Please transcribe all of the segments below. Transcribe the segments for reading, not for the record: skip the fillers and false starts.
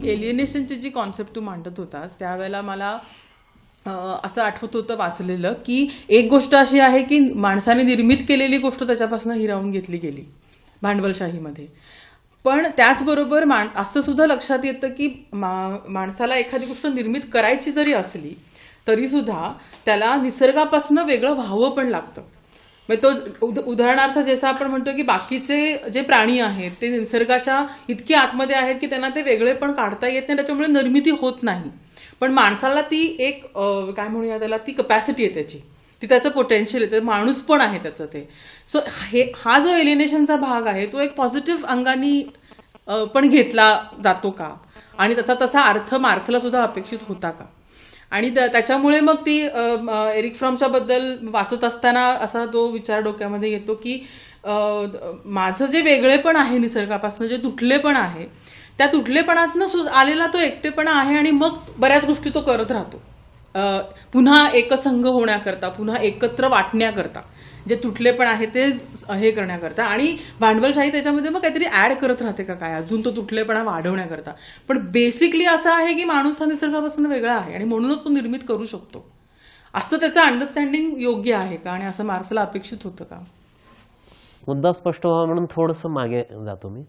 एलिएनेशनची जी concept तू मांडत होतास त्यावेळेला मला असं आठवत होतं वाचलेलं की एक गोष्ट अशी आहे की माणसाने निर्मित केलेली गोष्ट त्याच्यापासून हिरावून घेतली गेली भांडवलशाहीमध्ये. पण त्याचबरोबर असं सुद्धा लक्षात येतं की माणसाला एखादी गोष्ट निर्मित करायची जरी असली तरीसुद्धा त्याला निसर्गापासून वेगळं व्हावं पण लागतं. म्हणजे तो उदाहरणार्थ जसं आपण म्हणतो की बाकीचे जे प्राणी आहेत ते निसर्गाच्या इतके आतमध्ये आहेत की त्यांना ते वेगळे पण काढता येत नाही, त्याच्यामुळे निर्मिती होत नाही. पण माणसाला ती एक काय म्हणूया त्याला ती कपॅसिटी आहे त्याची, ती त्याचं पोटेन्शियल आहे, माणूस पण आहे त्याचं ते. सो हा जो एलिनेशनचा भाग आहे तो एक पॉझिटिव्ह अंगाने पण घेतला जातो का आणि त्याचा तसा अर्थ मार्क्सला सुद्धा अपेक्षित होता का. आणि त्याच्यामुळे मग ती एरिक फ्रॉमच्या बद्दल वाचत असताना असा तो विचार डोक्यामध्ये येतो की माझं जे वेगळेपण आहे निसर्गापासून, जे तुटलेपण आहे, त्या तुटलेपणातनं आलेला तो एकटेपणा आहे आणि मग बऱ्याच गोष्टी तो करत राहतो पुन्हा एकसंघ होण्याकरता, पुन्हा एकत्र वाटण्याकरता, जे तुटलेपण आहे ते हे करण्याकरता. आणि भांडवलशाही त्याच्यामध्ये मग काहीतरी ऍड करत राहते का काय अजून तो तुटलेपणा वाढवण्याकरता. पण बेसिकली असं आहे की माणूस हा निसर्गापासून वेगळा आहे आणि म्हणूनच तो निर्मित करू शकतो, असं त्याचं अंडरस्टँडिंग योग्य आहे का आणि असं मार्क्सला अपेक्षित होतं का. मुद्दा स्पष्ट व्हावा म्हणून थोडंसं मागे जातो मी.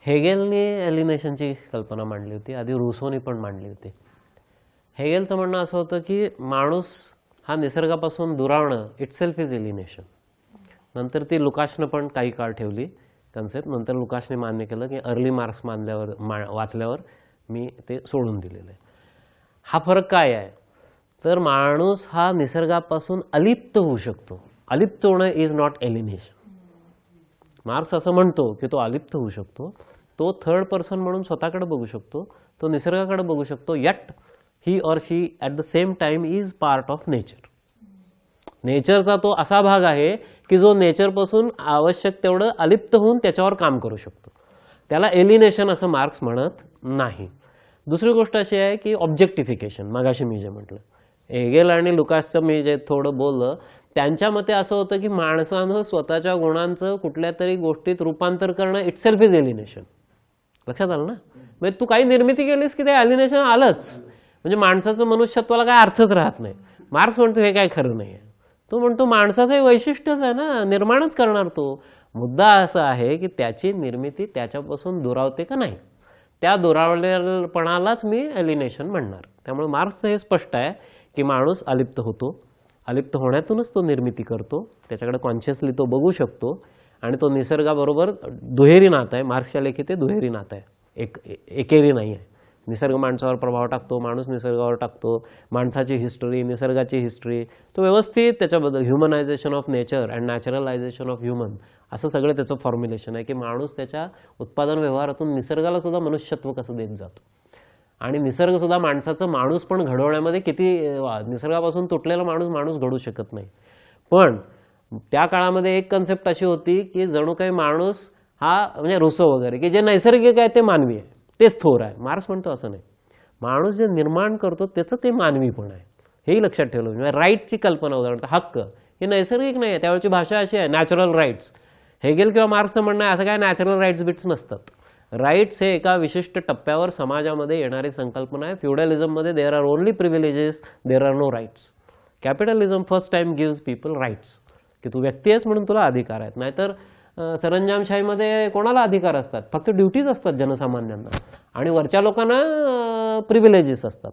हेगेलने एलिनेशनची कल्पना मांडली होती, आधी रुसोनी पण मांडली होती. हेगेलचं म्हणणं असं होतं की माणूस हा निसर्गापासून दुरावणं इटसेल्फ इज एलिनेशन. नंतर ती लुकासनं पण काही काळ ठेवली कन्सेप्ट. नंतर लुकासने मान्य केलं की अर्ली मार्क्स वाचल्यावर मी ते सोडून दिलेलं आहे. हा फरक काय आहे तर माणूस हा निसर्गापासून अलिप्त होऊ शकतो. अलिप्त होणं इज नॉट एलिनेशन. मार्क्स असं म्हणतो की तो अलिप्त होऊ शकतो, तो थर्ड पर्सन म्हणून स्वतःकडे बघू शकतो, तो निसर्गाकडे बघू शकतो, yet he or she at the same time is part of nature. नेचरचा तो असा भाग आहे की जो नेचरपासून आवश्यक तेवढं अलिप्त होऊन त्याच्यावर काम करू शकतो. त्याला एलिनेशन असं मार्क्स म्हणत नाही. दुसरी गोष्ट अशी आहे की ऑब्जेक्टिफिकेशन. मगाशी मी जे म्हटलं हेगेल आणि लुकासचं मी जे थोडं बोललं त्यांच्या मते असं होतं की माणसानं स्वतःच्या गुणांचं कुठल्या तरी गोष्टीत रूपांतर करणं इटसेल्फ इज एलिनेशन. लक्षात आलं ना. म्हणजे तू काही निर्मिती केलीस की ते एलिनेशन आलंच. म्हणजे माणसाचं मनुष्यत्वाला काय अर्थच राहत नाही. मार्क्स म्हणतो हे काय खरं नाही आहे. तो म्हणतो माणसाचं वैशिष्ट्यच आहे ना, निर्माणच करणार तो. मुद्दा असा आहे की त्याची निर्मिती त्याच्यापासून दुरावते का नाही. त्या दुरावलेपणालाच मी एलिनेशन म्हणणार. त्यामुळे मार्क्सचं हे स्पष्ट आहे की माणूस अलिप्त होतो, अलिप्त होण्यातूनच तो निर्मिती करतो, त्याच्याकडे कॉन्शियसली तो बघू शकतो आणि तो निसर्गाबरोबर दुहेरी नातं आहे. मार्क्सच्या लेखी ते दुहेरी नातं आहे, एकेरी नाही आहे. निसर्ग माणसावर प्रभाव टाकतो, माणूस निसर्गावर टाकतो. माणसाची हिस्ट्री, निसर्गाची हिस्ट्री, तो व्यवस्थित त्याच्याबद्दल humanization of nature and naturalization of human असं सगळं त्याचं फॉर्म्युलेशन आहे की माणूस त्याच्या उत्पादन व्यवहारातून निसर्गाला सुद्धा मनुष्यत्व कसं देत जातो. आणि निसर्गसुद्धा माणसाचं माणूस पण घडवण्यामध्ये किती, निसर्गापासून तुटलेला माणूस घडू शकत नाही. पण त्या काळामध्ये एक कन्सेप्ट अशी होती की जणू काही माणूस हा म्हणजे रुसो वगैरे की जे नैसर्गिक आहे ते मानवी आहे, तेच थोर आहे. मार्क्स म्हणतो असं नाही. माणूस जे निर्माण करतो त्याचं ते मानवी पण आहे, हेही लक्षात ठेवलं. म्हणजे राईटची कल्पना उदाहरणार्थ हक्क हे नैसर्गिक नाही आहे, त्यावेळची भाषा अशी आहे नॅचरल राईट्स. हेगेल किंवा मार्क्सचं म्हणणं आहे असं काय नॅचरल राईट्स बिट्स नसतात. राईट्स हे एका विशिष्ट टप्प्यावर समाजामध्ये येणारी संकल्पना आहे. फ्युडलिझममध्ये there are only privileges, there are no rights. Capitalism first time gives people rights की तू व्यक्ती आहेस म्हणून तुला अधिकार आहेत. नाहीतर सरंजामशाहीमध्ये कोणाला अधिकार असतात, फक्त ड्युटीज असतात जनसामान्यांना आणि वरच्या लोकांना प्रिव्हिलेजेस असतात.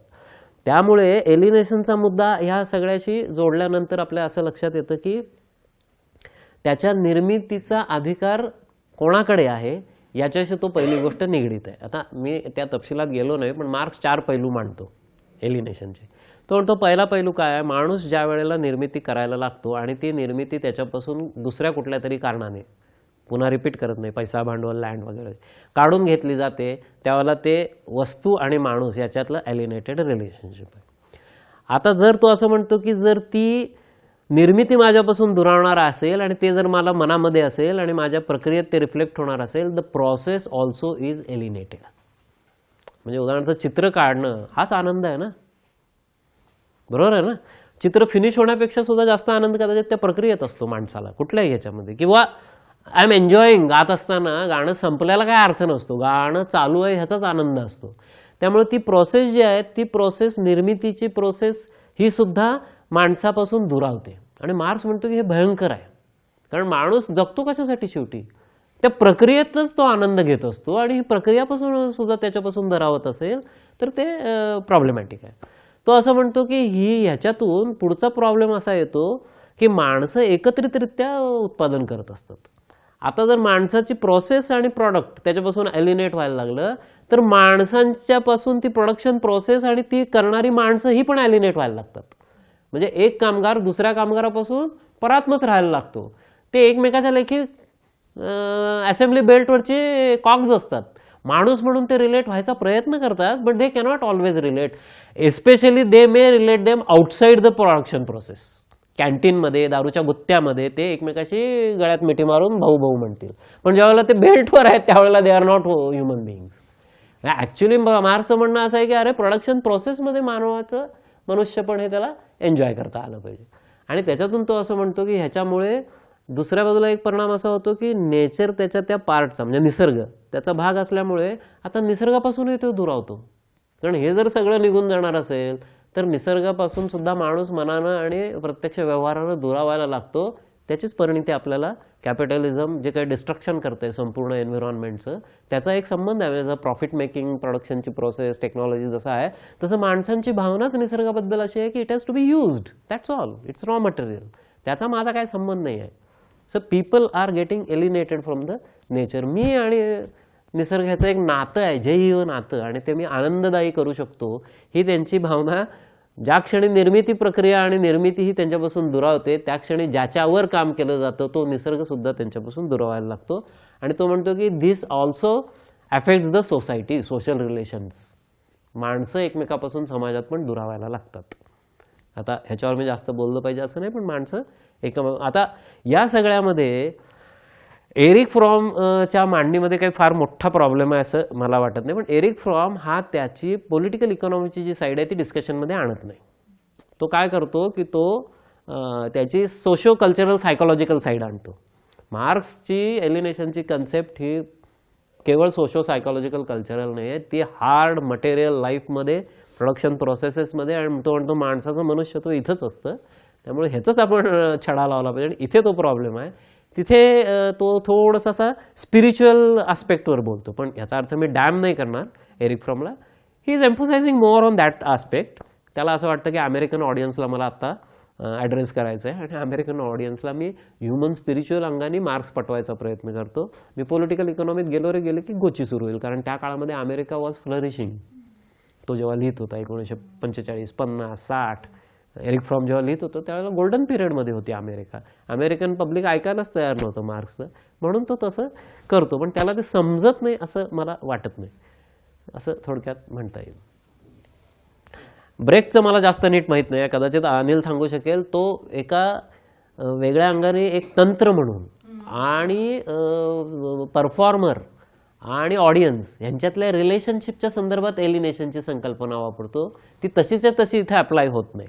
त्यामुळे एलिनेशनचा मुद्दा ह्या सगळ्याशी जोडल्यानंतर आपल्या असं लक्षात येतं की त्याच्या निर्मितीचा अधिकार कोणाकडे आहे याच्याशी तो पहिली गोष्ट निगडीत आहे. आता मी त्या तपशिलात गेलो नाही, पण मार्क्स 4 पैलू मांडतो एलिनेशनचे. तो म्हणतो पहिला पैलू काय आहे, माणूस ज्या वेळेला निर्मिती करायला लागतो आणि ती निर्मिती त्याच्यापासून दुसऱ्या कुठल्या तरी कारणाने, पुन्हा रिपीट करत नाही, पैसा, भांडवल, लँड वगैरे काढून घेतली जाते, त्यावेळेला ते वस्तू आणि माणूस याच्यातलं एलिनेटेड रिलेशनशिप आहे. आता जर तो असं म्हणतो की जर ती निर्मिती माझ्यापासून दुरावणार असेल आणि ते जर मला मनामध्ये असेल आणि माझ्या प्रक्रियेत ते रिफ्लेक्ट होणार असेल, the process also is alienated. म्हणजे उदाहरणार्थ चित्र काढणं हाच आनंद आहे ना, बरोबर आहे ना. चित्र फिनिश होण्यापेक्षा सुद्धा जास्त आनंद कदाचित त्या प्रक्रियेत असतो माणसाला कुठल्याही ह्याच्यामध्ये. किंवा आय एम एन्जॉईंग, गात असताना गाणं संपल्याला काय अर्थ नसतो, गाणं चालू आहे ह्याचाच आनंद असतो. त्यामुळे ती प्रोसेस जी आहे ती प्रोसेस, निर्मितीची प्रोसेस ही सुद्धा माणसापासून दुरावते. आणि मार्क्स म्हणतो की हे भयंकर आहे, कारण माणूस जगतो कशासाठी शेवटी, त्या प्रक्रियेतच तो आनंद घेत असतो आणि ही प्रक्रियापासून सुद्धा त्याच्यापासून दरावत असेल तर ते प्रॉब्लेमॅटिक आहे. तो असं म्हणतो की ह्याच्यातून पुढचा प्रॉब्लेम असा येतो की माणसं एकत्रितरित्या उत्पादन करत असतात. आता जर माणसाची प्रोसेस आणि प्रॉडक्ट त्याच्यापासून एलिनेट व्हायला लागलं तर माणसांच्यापासून ती प्रोडक्शन प्रोसेस आणि ती करणारी माणसं ही पण एलिनेट व्हायला लागतात. म्हणजे एक कामगार दुसऱ्या कामगारापासून परात्मच राहायला लागतो. ते एकमेकाच्या लेखी असेंब्ली बेल्टवरचे कॉग्स असतात. माणूस म्हणून ते रिलेट व्हायचा प्रयत्न करतात, but they cannot always relate. Especially they may relate them outside the production process. कॅन्टीनमध्ये, दारूच्या गुत्त्यामध्ये ते एकमेकाशी गळ्यात मिठी मारून भाऊ भाऊ म्हणतील, पण ज्यावेळेला ते बेल्टवर आहेत त्यावेळेला they are not human beings. Actually मार्क्सचं म्हणणं असं आहे की अरे प्रोडक्शन प्रोसेसमध्ये मानवाचं मनुष्यपण हे त्याला एन्जॉय करता आलं पाहिजे. आणि त्याच्यातून तो असं म्हणतो की ह्याच्यामुळे दुसऱ्या बाजूला एक परिणाम असा होतो की नेचर त्याच्या त्या पार्टचा म्हणजे निसर्ग त्याचा भाग असल्यामुळे आता निसर्गापासूनही तो दुरावतो. कारण हे जर सगळं निघून जाणार असेल तर निसर्गापासून सुद्धा माणूस मनानं आणि प्रत्यक्ष व्यवहारानं दुरावायला लागतो. त्याचीच परिणिती आपल्याला कॅपिटलिझम जे काही डिस्ट्रक्शन करते संपूर्ण एन्व्हायरमेंटचं त्याचा एक संबंध आहे. जसं प्रॉफिट मेकिंग, प्रोडक्शनची प्रोसेस, टेक्नॉलॉजी जसं आहे तसं माणसांची भावनाच निसर्गाबद्दल अशी आहे की it has to be used, that's all, it's raw material. त्याचा माझा काही संबंध नाही आहे. So people are getting alienated from the nature. मी आणि निसर्ग ह्याचं एक नातं आहे, जैव नातं, आणि ते मी आनंददायी करू शकतो ही त्यांची भावना. ज्या क्षणी निर्मिती प्रक्रिया आणि निर्मिती ही त्यांच्यापासून दुरावते त्या क्षणी ज्याच्यावर काम केलं जातं तो निसर्गसुद्धा त्यांच्यापासून दुरावायला लागतो. आणि तो म्हणतो की this also affects the society, social relations. माणसं एकमेकापासून समाजात पण दुरावायला लागतात. आता ह्याच्यावर मी जास्त बोललं पाहिजे असं नाही, पण माणसं आता या सगळ्यामध्ये एरिक फ्रॉम च्या मांडणीमध्ये काही फार मोठा प्रॉब्लेम आहे असं मला वाटत नाही. पण एरिक फ्रॉम हा त्याची पॉलिटिकल इकॉनॉमीची जी साईड आहे ती डिस्कशनमध्ये आणत नाही. तो काय करतो की तो त्याची सोशो कल्चरल सायकोलॉजिकल साईड आणतो. मार्क्सची एलिनेशनची कन्सेप्ट ही केवळ सोशो सायकोलॉजिकल कल्चरल नाही आहे, ती हार्ड मटेरियल लाईफमध्ये, प्रोडक्शन प्रोसेसेसमध्ये, आणि तो म्हणतो माणसाचं मनुष्यत्व इथंच असतं. त्यामुळे ह्याचाच आपण छडा लावला पाहिजे. आणि इथे तो प्रॉब्लेम आहे. तिथे तो थोडासा असा स्पिरिच्युअल आस्पेक्टवर बोलतो, पण याचा अर्थ मी डॅम नाही करणार एरिक फ्रॉमला. He is emphasizing more on that aspect. त्याला असं वाटतं की अमेरिकन ऑडियन्सला मला आत्ता ॲड्रेस करायचं आहे आणि अमेरिकन ऑडियन्सला मी ह्युमन स्पिरिच्युअल अंगाने मार्क्स पटवायचा प्रयत्न करतो. मी पॉलिटिकल इकॉनॉमीत गेले की गोची सुरू होईल, कारण त्या काळामध्ये अमेरिका वॉज फ्लरिशिंग. तो जेव्हा लिहित होता 1945, 50, 60, एरिक फ्रॉम जेव्हा लिहित होतं त्यावेळेला गोल्डन पिरियडमध्ये होती अमेरिका. अमेरिकन पब्लिक ऐकायलाच तयार नव्हतं मार्क्सचं, म्हणून तो तसं करतो. पण त्याला ते समजत नाही असं मला वाटत नाही, असं थोडक्यात म्हणता येईल. ब्रेकचं मला जास्त नीट माहीत नाही, कदाचित अनिल सांगू शकेल. तो एका वेगळ्या अंगाने एक तंत्र म्हणून आणि परफॉर्मर आणि ऑडियन्स यांच्यातल्या रिलेशनशिपच्या संदर्भात एलिनेशनची संकल्पना वापरतो. ती तशीच्या तशी इथे अप्लाय होत नाही.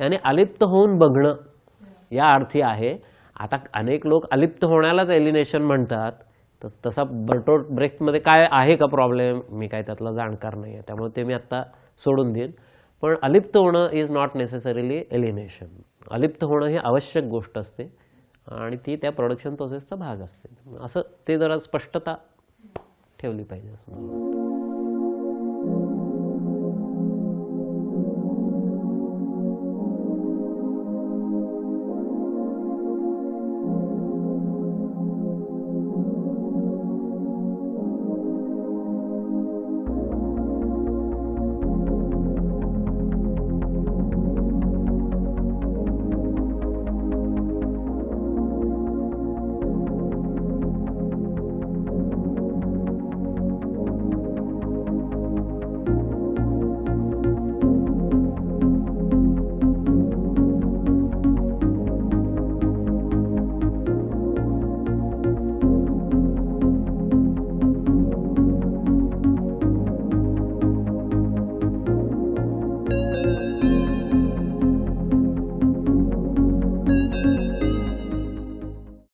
त्याने अलिप्त होऊन बघणं या अर्थी आहे. आता अनेक लोक अलिप्त होण्यालाच एलिनेशन म्हणतात. तसा बर्टोल्ट ब्रेख्टमध्ये काय आहे का प्रॉब्लेम, मी काय त्यातला जाणकार नाही आहे, त्यामुळे ते मी आत्ता सोडून देईन. पण अलिप्त होणं इज नॉट नेसेसरीली एलिनेशन. अलिप्त होणं ही आवश्यक गोष्ट असते आणि ती त्या प्रोडक्शन प्रोसेसचा भाग असते. असं ते जरा स्पष्टता ठेवली पाहिजे असं मला वाटतं.